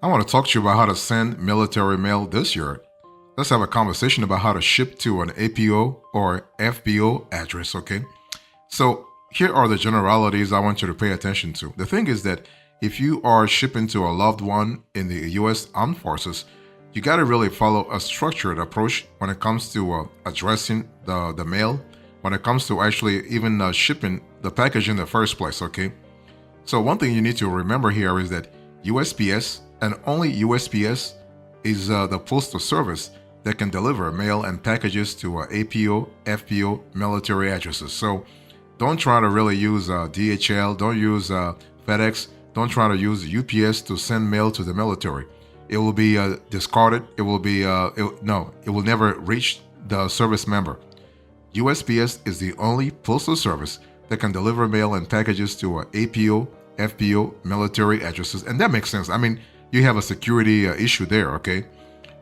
I want to talk to you about how to send military mail this year. Let's have a conversation about how to ship to an APO or FPO address, okay? So, here are the generalities I want you to pay attention to. The thing is that if you are shipping to a loved one in the US Armed Forces, you got to really follow a structured approach when it comes to addressing the mail, when it comes to actually even shipping the package in the first place, okay? So one thing you need to remember here is that USPS and only USPS is the postal service that can deliver mail and packages to APO, FPO military addresses. So don't try to really use DHL, don't use FedEx, don't try to use UPS to send mail to the military. It will be discarded. It will be, it will never reach the service member. USPS is the only postal service that can deliver mail and packages to APO, FPO military addresses. And that makes sense. I mean, you have a security issue there, okay?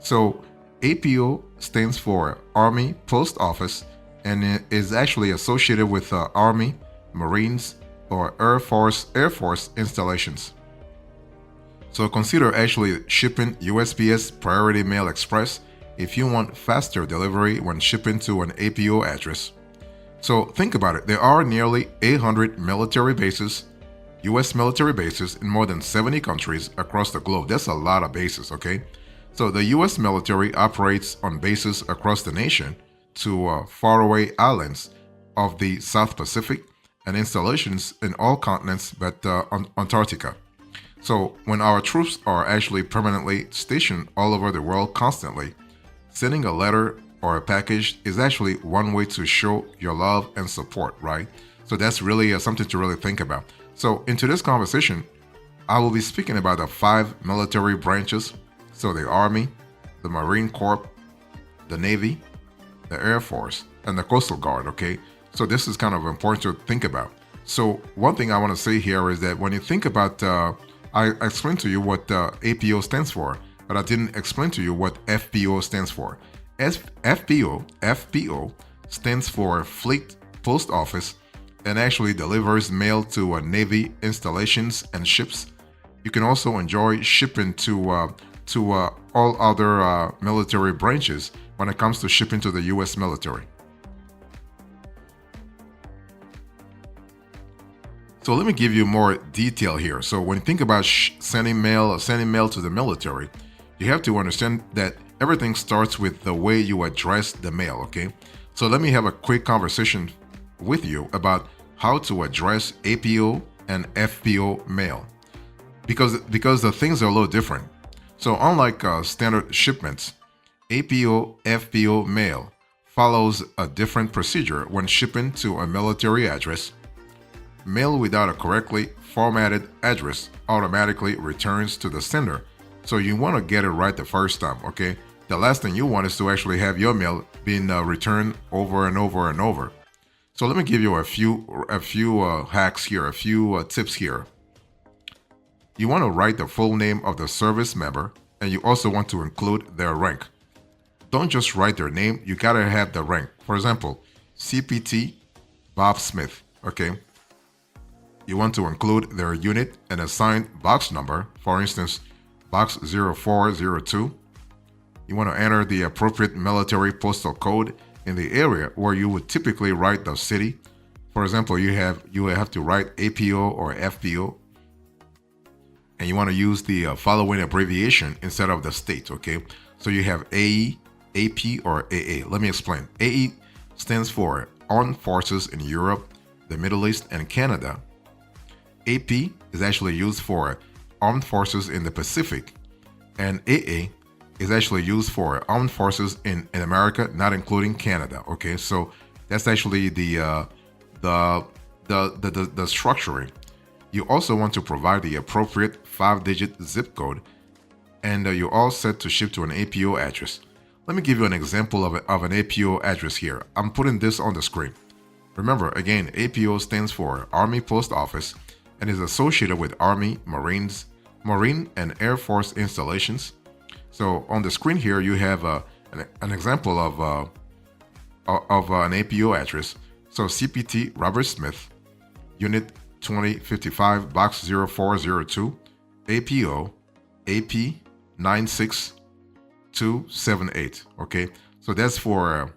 So APO stands for Army Post Office and it is actually associated with Army, Marines, or Air Force installations. So consider actually shipping USPS Priority Mail Express if you want faster delivery when shipping to an APO address. So think about it. There are nearly 800 military bases, US military bases in more than 70 countries across the globe. That's a lot of bases, okay? So the US military operates on bases across the nation to faraway islands of the South Pacific and installations in all continents but Antarctica. So when our troops are actually permanently stationed all over the world constantly, sending a letter or a package is actually one way to show your love and support, right? So that's really something to really think about. So in today's conversation, I will be speaking about the 5 military branches. So the Army, the Marine Corps, the Navy, the Air Force, and the Coastal Guard, okay? So this is kind of important to think about. So one thing I want to say here is that when you think about, I explained to you what APO stands for, but I didn't explain to you what FPO stands for. FPO stands for Fleet Post Office and actually delivers mail to Navy installations and ships. You can also enjoy shipping to all other military branches when it comes to shipping to the U.S. military. So let me give you more detail here. So when you think about sending mail to the military, you have to understand that everything starts with the way you address the mail, okay? So let me have a quick conversation with you about how to address APO and FPO mail. Because the things are a little different. So unlike standard shipments, APO, FPO mail follows a different procedure when shipping to a military address. Mail without a correctly formatted address automatically returns to the sender. So you want to get it right the first time, okay? The last thing you want is to actually have your mail being returned over and over and over. So let me give you a few hacks here, a few tips here. You want to write the full name of the service member, and you also want to include their rank. Don't just write their name, you gotta have the rank. For example, CPT Bob Smith, okay? You want to include their unit and assigned box number, for instance, box 0402. You want to enter the appropriate military postal code in the area where you would typically write the city. For example, you have to write APO or FPO, and you want to use the following abbreviation instead of the state, okay? So you have AE, AP, or AA. Let me explain. AE stands for Armed Forces in Europe, the Middle East, and Canada. AP is actually used for Armed Forces in the Pacific, and AA is actually used for Armed Forces in America, not including Canada. Okay, so that's actually the structuring. You also want to provide the appropriate 5-digit zip code, and you're all set to ship to an APO address. Let me give you an example of an APO address here. I'm putting this on the screen. Remember, again, APO stands for Army Post Office and is associated with Army, Marine, and Air Force installations. So on the screen here, you have an example of an APO address. So CPT Robert Smith, Unit 2055, Box 0402, APO, AP 96278. Okay, so that's for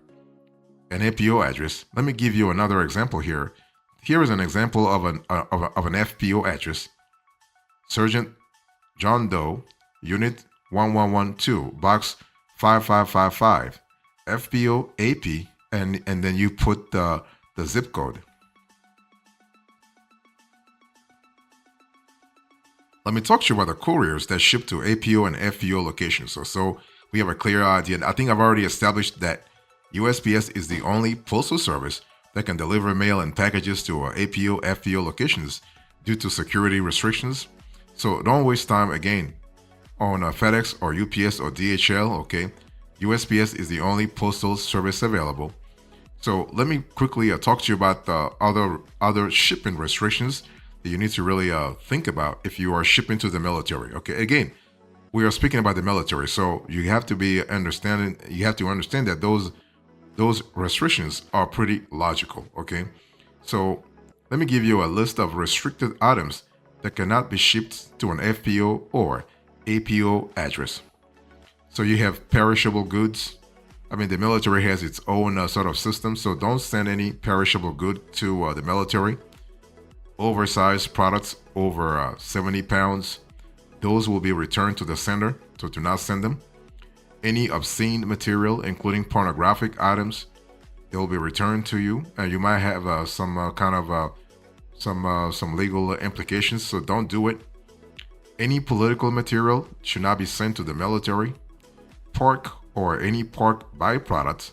an APO address. Let me give you another example here. Here is an example of an FPO address. Sergeant John Doe, Unit 1112, Box 5555, FPO AP, and then you put the zip code. Let me talk to you about the couriers that ship to APO and FPO locations. So we have a clear idea. I think I've already established that USPS is the only postal service that can deliver mail and packages to APO, FPO locations due to security restrictions. So don't waste time again on FedEx or UPS or DHL, okay? USPS is the only postal service available. So let me quickly talk to you about the other shipping restrictions that you need to really think about if you are shipping to the military. Okay, again, we are speaking about the military, so you have to understand that those restrictions are pretty logical. Okay, so let me give you a list of restricted items that cannot be shipped to an FPO or APO address. So you have perishable goods. I mean, the military has its own sort of system, so don't send any perishable good to the military. Oversized products over 70 pounds, those will be returned to the sender, so do not send them. Any obscene material, including pornographic items, they will be returned to you, and you might have some legal implications, so don't do it. Any political material should not be sent to the military. Pork or any pork byproducts.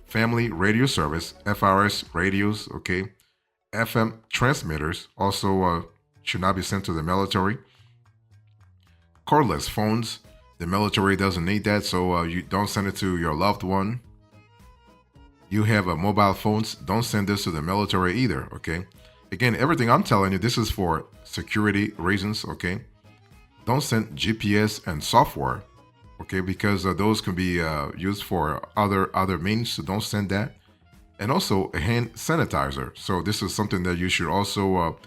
Family radio service, FRS radios, okay. FM transmitters also should not be sent to the military. Cordless phones, the military doesn't need that, so you don't send it to your loved one. You have mobile phones, don't send this to the military either, okay? Again, everything I'm telling you, this is for security reasons, okay? Don't send GPS and software, okay, because those can be used for other means, so don't send that. And also a hand sanitizer. So this is something that you should also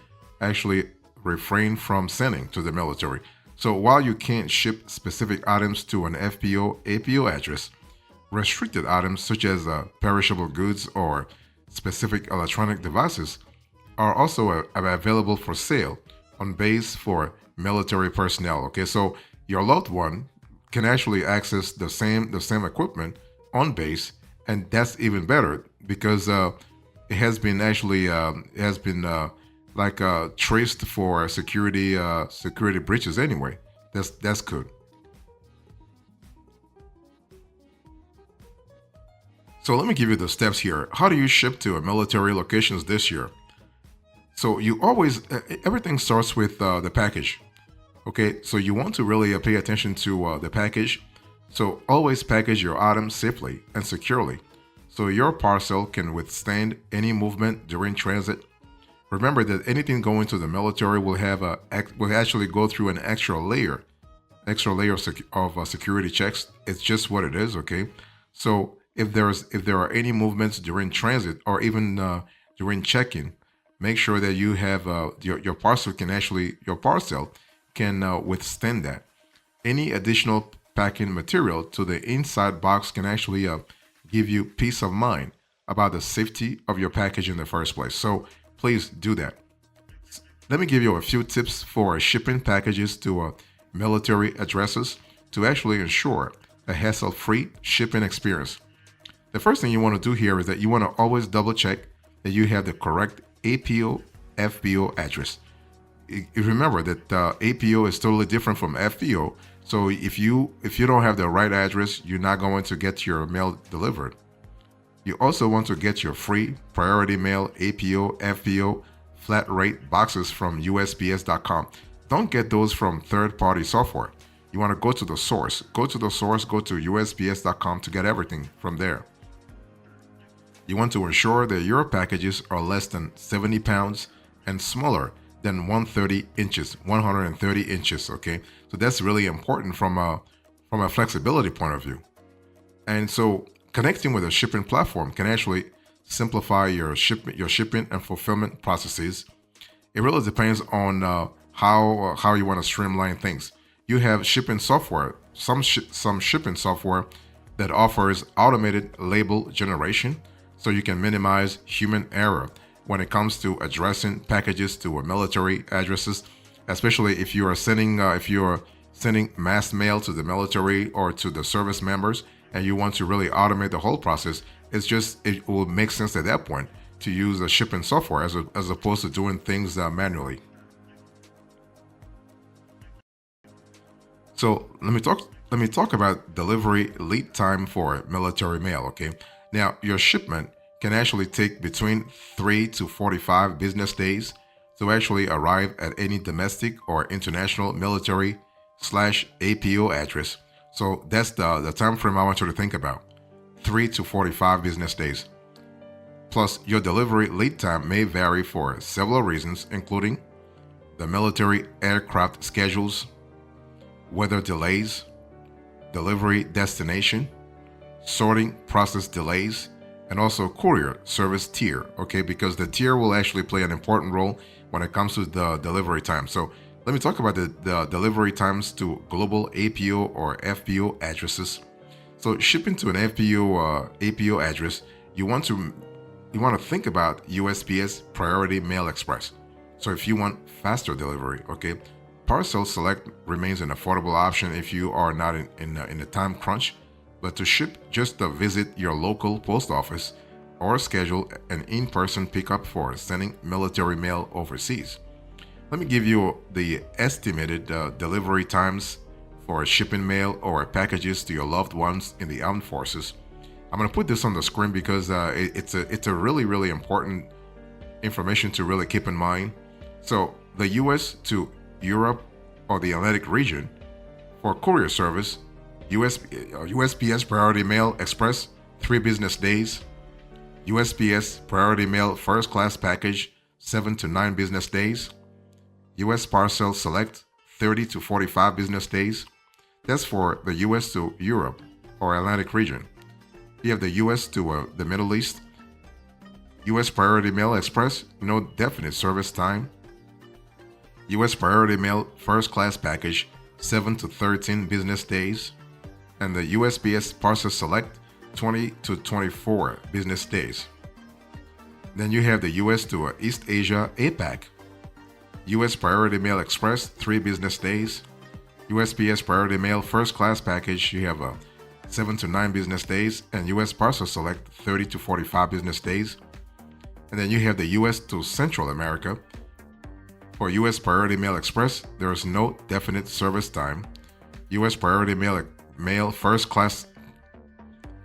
actually refrain from sending to the military. So while you can't ship specific items to an FPO, APO address, restricted items such as perishable goods or specific electronic devices are also available for sale on base for military personnel. Okay, so your loved one can actually access the same equipment on base, and that's even better because it has been traced for security breaches anyway. That's good. So let me give you the steps here. How do you ship to military locations this year? So you always everything starts with the package. Okay, so you want to really pay attention to the package. So always package your items safely and securely, so your parcel can withstand any movement during transit. Remember that anything going to the military will actually go through an extra layer of security checks. It's just what it is, okay? So if there are any movements during transit or even during check-in, make sure that you have your parcel can withstand that. Any additional packing material to the inside box can actually give you peace of mind about the safety of your package in the first place. So please do that. Let me give you a few tips for shipping packages to military addresses to actually ensure a hassle-free shipping experience. The first thing you want to do here is that you want to always double check that you have the correct APO, FPO address. Remember that APO is totally different from FPO. So if you don't have the right address, you're not going to get your mail delivered. You also want to get your free priority mail APO, FPO flat rate boxes from USPS.com. Don't get those from third-party software. You want to go to the source. Go to USPS.com to get everything from there. You want to ensure that your packages are less than 70 pounds and smaller than 130 inches, okay? So that's really important from a flexibility point of view. And so connecting with a shipping platform can actually simplify your shipping and fulfillment processes. It really depends on how you want to streamline things. you have shipping software, some shipping software that offers automated label generation, so you can minimize human error when it comes to addressing packages to military addresses, especially if you are sending mass mail to the military or to the service members, and you want to really automate the whole process. It will make sense at that point to use a shipping software as opposed to doing things manually. So let me talk about delivery lead time for military mail. Okay, now your shipment can actually take between 3 to 45 business days to actually arrive at any domestic or international military slash APO address. So that's the time frame I want you to think about. 3 to 45 business days. Plus, your delivery lead time may vary for several reasons, including the military aircraft schedules, weather delays, delivery destination, sorting process delays, and also courier service tier, okay? Because the tier will actually play an important role when it comes to the delivery time. So let me talk about the delivery times to global APO or FPO addresses. So shipping to an APO address, you want to think about USPS Priority Mail Express. So if you want faster delivery, okay, Parcel Select remains an affordable option if you are not in a time crunch. But to ship, just visit your local post office or schedule an in-person pickup for sending military mail overseas. Let me give you the estimated delivery times for shipping mail or packages to your loved ones in the armed forces. I'm going to put this on the screen because it's a really important information to really keep in mind. So the US to Europe or the Atlantic region for courier service, USPS Priority Mail Express, 3 business days. USPS Priority Mail First Class Package, 7 to 9 business days. US Parcel Select, 30 to 45 business days. That's for the US to Europe or Atlantic region. You have the US to the Middle East. US Priority Mail Express, no definite service time. US Priority Mail First Class Package, 7 to 13 business days. And the USPS Parcel Select, 20 to 24 business days. Then you have the US to East Asia APAC. US Priority Mail Express, 3 business days. USPS Priority Mail First Class Package, you have 7 to 9 business days. And US Parcel Select, 30 to 45 business days. And then you have the US to Central America. For US Priority Mail Express, there is no definite service time. US Priority Mail First Class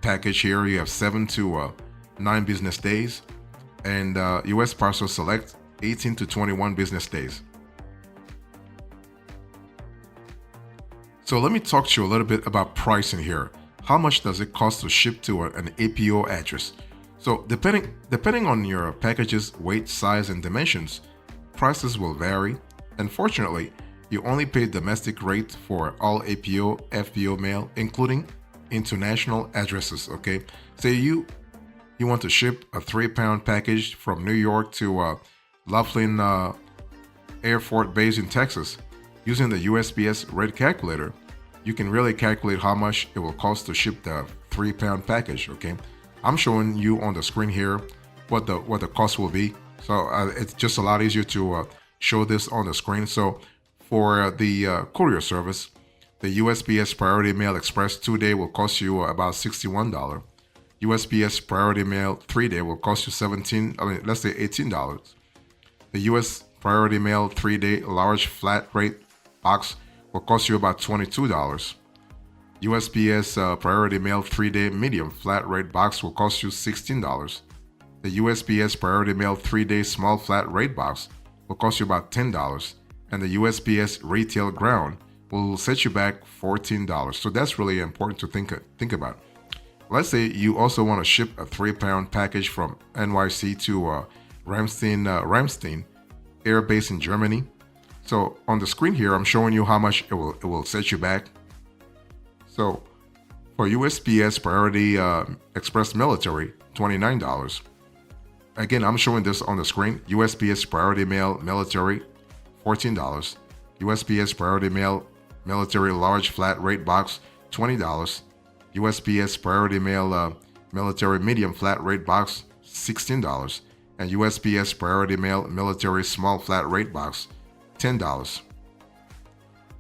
Package here, you have 7 to 9 business days. And US Parcel Select, 18 to 21 business days. So let me talk to you a little bit about pricing here. How much does it cost to ship to an APO address? So depending on your package's weight, size, and dimensions, prices will vary. Unfortunately, you only pay domestic rate for all APO, FPO mail, including international addresses, okay? Say you want to ship a 3-pound package from New York to Laughlin Air Force Base in Texas. Using the USPS rate calculator, you can really calculate how much it will cost to ship the 3-pound package, okay? I'm showing you on the screen here what the cost will be. So it's just a lot easier to show this on the screen. So for the courier service, the USPS Priority Mail Express 2-day will cost you about $61. USPS Priority Mail 3-day will cost you let's say $18. The US Priority Mail 3-day large flat rate box will cost you about $22. USPS Priority Mail 3-day medium flat rate box will cost you $16. The USPS Priority Mail 3-day small flat rate box will cost you about $10. And the USPS Retail Ground will set you back $14. So that's really important to think about. Let's say you also want to ship a 3-pound package from NYC to Ramstein Air Base in Germany. So on the screen here, I'm showing you how much it will set you back. So for USPS Priority Express Military, $29. Again, I'm showing this on the screen. USPS Priority Mail Military, $14. USPS Priority Mail military large flat rate box, $20. USPS priority mail military medium flat rate box, $16. And USPS priority mail military small flat rate box, $10.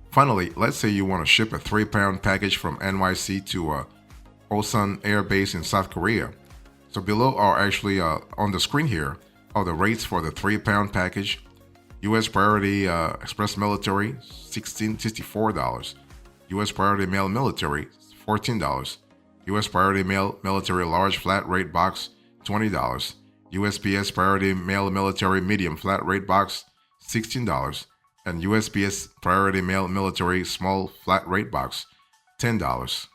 Finally, let's say you want to ship a 3-pound package from NYC to Osan Air Base in South Korea. So below are actually on the screen here are the rates for the 3-pound package. U.S. Priority Express Military, $64. U.S. Priority Mail Military, $14. U.S. Priority Mail Military Large Flat Rate Box, $20. USPS Priority Mail Military Medium Flat Rate Box, $16. And USPS Priority Mail Military Small Flat Rate Box, $10.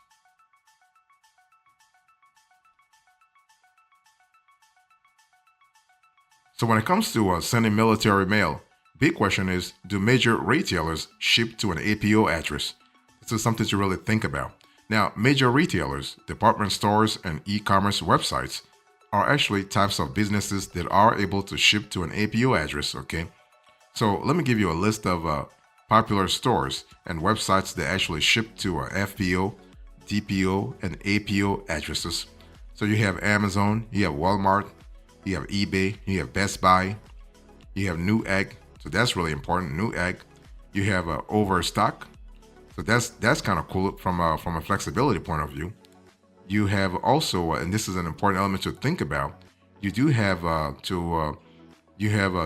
So when it comes to sending military mail, big question is, do major retailers ship to an APO address? This is something to really think about. Now, major retailers, department stores, and e-commerce websites are actually types of businesses that are able to ship to an APO address, okay? So let me give you a list of popular stores and websites that actually ship to FPO, DPO, and APO addresses. So you have Amazon, you have Walmart, you have eBay, you have Best Buy, you have Newegg, so that's really important, Newegg. You have Overstock, so that's kind of cool from a flexibility point of view. You have also, and this is an important element to think about, you do have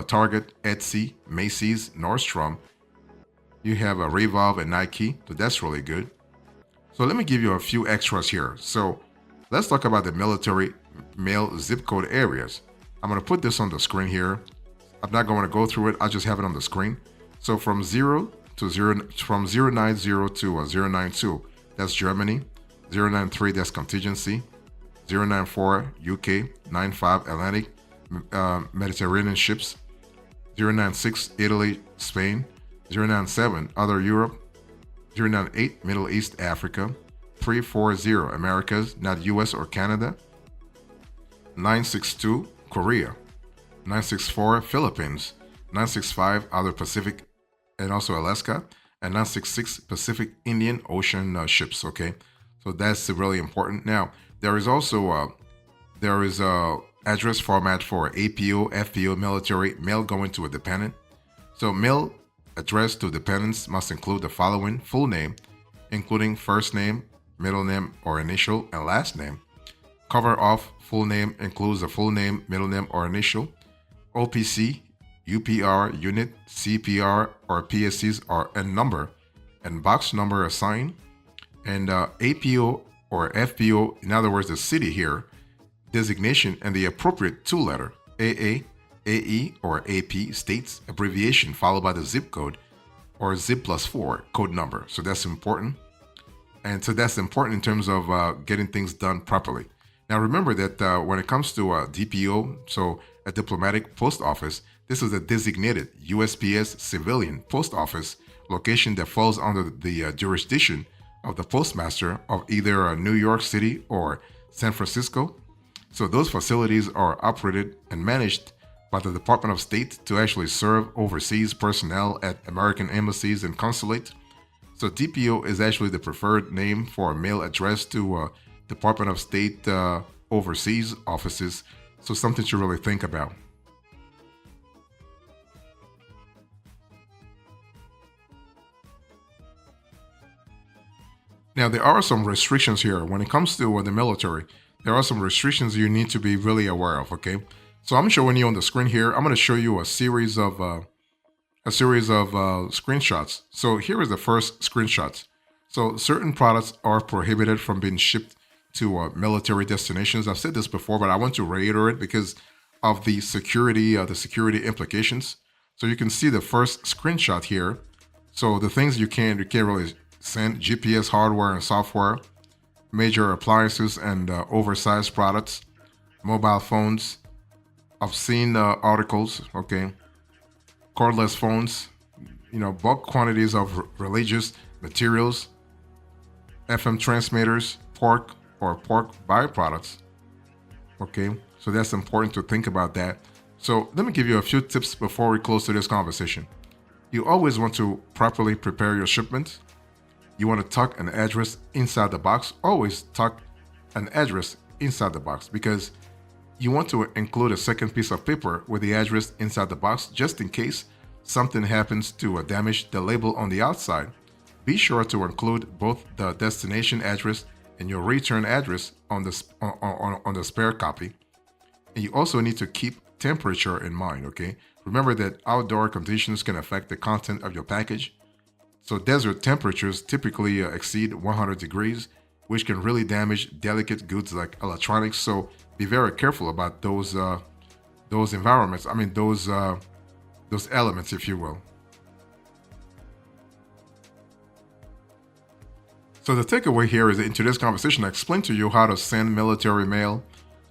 Target, Etsy, Macy's, Nordstrom. You have Revolve and Nike, so that's really good. So let me give you a few extras here. So let's talk about the military mail zip code areas. I'm going to put this on the screen here. I'm not going to go through it. I'll just have it on the screen. So from 090 to 092, that's Germany. 093, that's contingency. 094, UK. 95, Atlantic, Mediterranean ships. 096, Italy, Spain. 097, other Europe. 098, Middle East, Africa. 340, Americas, not US or Canada. 962, Korea. 964, Philippines. 965, other Pacific and also Alaska. And 966, Pacific Indian Ocean ships, okay? So that's really important. Now, there is also address format for APO, FPO military mail going to a dependent. So mail addressed to dependents must include the following: full name, including first name, middle name or initial, and last name. Cover off full name includes the full name, middle name or initial. OPC, UPR, unit, CPR or PSCs are a number and box number assigned. And APO or FPO, in other words, the city here, designation and the appropriate two-letter AA, AE, or AP states abbreviation followed by the zip code or zip +4 code number. So that's important. And so that's important in terms of getting things done properly. Now remember that when it comes to DPO, so a diplomatic post office, this is a designated USPS civilian post office location that falls under the jurisdiction of the postmaster of either New York City or San Francisco. So those facilities are operated and managed by the Department of State to actually serve overseas personnel at American embassies and consulates. So DPO is actually the preferred name for a mail address to Department of State overseas offices. So something to really think about. Now, there are some restrictions here. When it comes to the military, there are some restrictions you need to be really aware of, okay? So I'm showing you on the screen here, I'm going to show you a series of screenshots. So here is the first screenshots. So certain products are prohibited from being shipped to military destinations. I've said this before, but I want to reiterate because of the security implications. So you can see the first screenshot here. So the things you can't really send: GPS hardware and software, major appliances and oversized products, mobile phones, obscene articles, okay, cordless phones, bulk quantities of religious materials, FM transmitters, pork or pork byproducts, okay? So that's important to think about that. So let me give you a few tips before we close to this conversation. You always want to properly prepare your shipments. You want to tuck an address inside the box. Always tuck an address inside the box because you want to include a second piece of paper with the address inside the box just in case something happens to damage the label on the outside. Be sure to include both the destination address and your return address on the spare copy. And you also need to keep temperature in mind, okay? Remember that outdoor conditions can affect the content of your package. So desert temperatures typically exceed 100 degrees, which can really damage delicate goods like electronics. So be very careful about those environments. I mean those elements, if you will. So the takeaway here is that in today's conversation, I explained to you how to send military mail.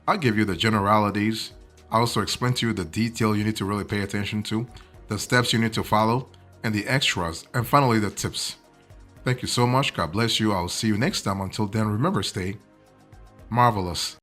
I'll give you the generalities. I also explain to you the detail you need to really pay attention to, the steps you need to follow, and the extras, and finally the tips. Thank you so much. God bless you. I'll see you next time. Until then, remember, stay marvelous.